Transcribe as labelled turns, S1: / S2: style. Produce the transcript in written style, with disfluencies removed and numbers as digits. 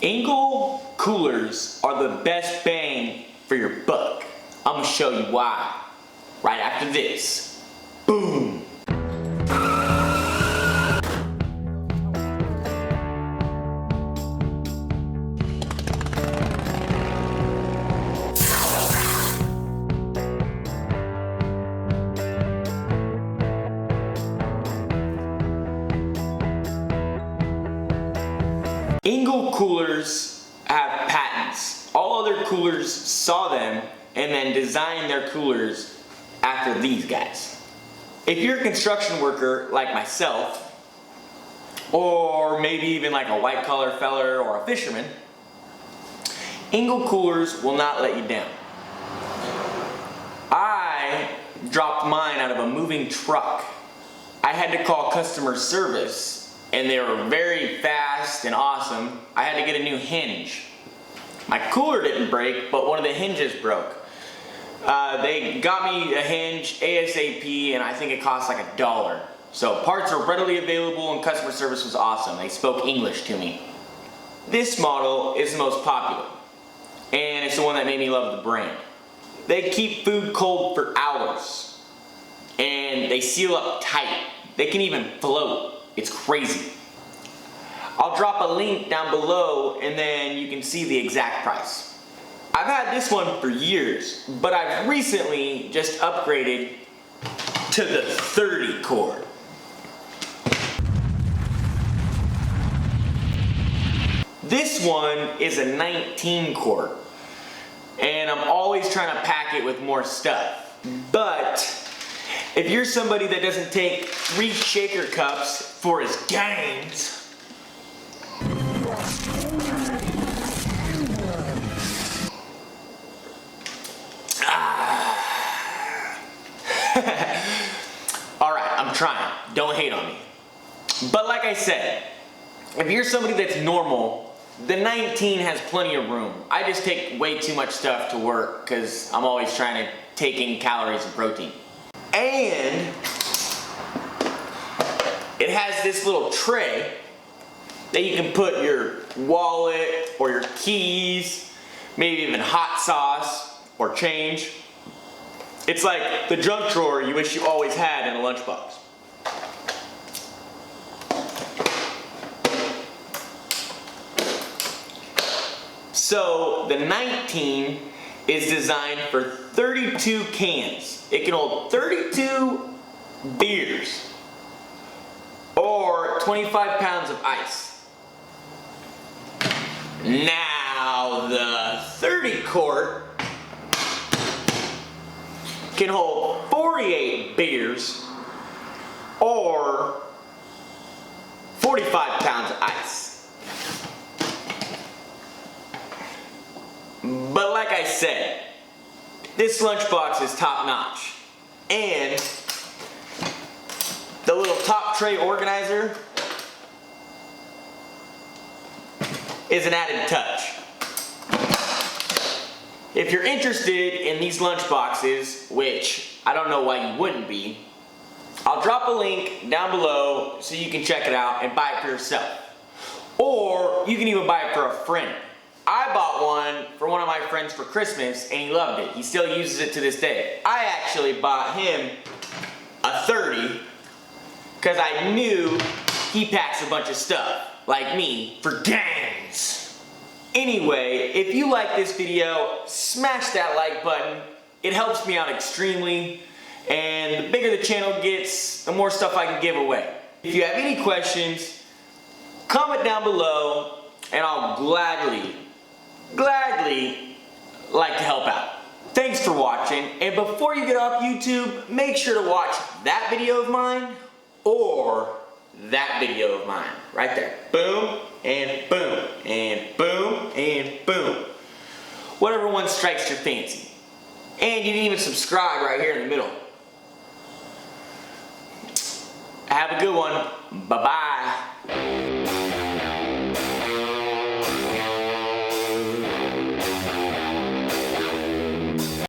S1: Engel Coolers are the best bang for your buck. I'm gonna show you why. Right after this. Boom! Engel Coolers have patents. All other coolers saw them and then designed their coolers after these guys. If you're a construction worker like myself, or maybe even like a white collar feller or a fisherman, Engel Coolers will not let you down. I dropped mine out of a moving truck. I had to call customer service and they were very fast and awesome. I had to get a new hinge. My cooler didn't break, but one of the hinges broke. They got me a hinge ASAP and I think it cost like $1. So parts are readily available and customer service was awesome. They spoke English to me. This model is the most popular and it's the one that made me love the brand. They keep food cold for hours and they seal up tight. They can even float. It's crazy. I'll drop a link down below and then you can see the exact price. I've had this one for years, but I've recently just upgraded to the 30 cord. This one is a 19 cord, and I'm always trying to pack it with more stuff. But if you're somebody that doesn't take 3 shaker cups for his gains, alright, I'm trying. Don't hate on me. But like I said, if you're somebody that's normal, the 19 has plenty of room. I just take way too much stuff to work because I'm always trying to take in calories and protein. And it has this little tray that you can put your wallet or your keys, maybe even hot sauce or change. It's like the junk drawer you wish you always had in a lunchbox. So the 19 is designed for 32 cans. It can hold 32 beers or 25 pounds of ice. Now the 30 quart can hold 48 beers or 45 pounds of ice. But like I said, this lunchbox is top notch. And the little top tray organizer is an added touch. If you're interested in these lunchboxes, which I don't know why you wouldn't be, I'll drop a link down below so you can check it out and buy it for yourself. Or you can even buy it for a friend. I bought one for one of my friends for Christmas and he loved it. He still uses it to this day. I actually bought him a 30 because I knew he packs a bunch of stuff, like me, for gains. Anyway, if you like this video, smash that like button. It helps me out extremely. And the bigger the channel gets, the more stuff I can give away. If you have any questions, comment down below and I'll gladly like to help out. Thanks for watching, and before you get off YouTube, make sure to watch that video of mine or that video of mine right there. Boom and boom and boom and boom. Whatever one strikes your fancy. And you can even subscribe right here in the middle. Have a good one. Bye-bye.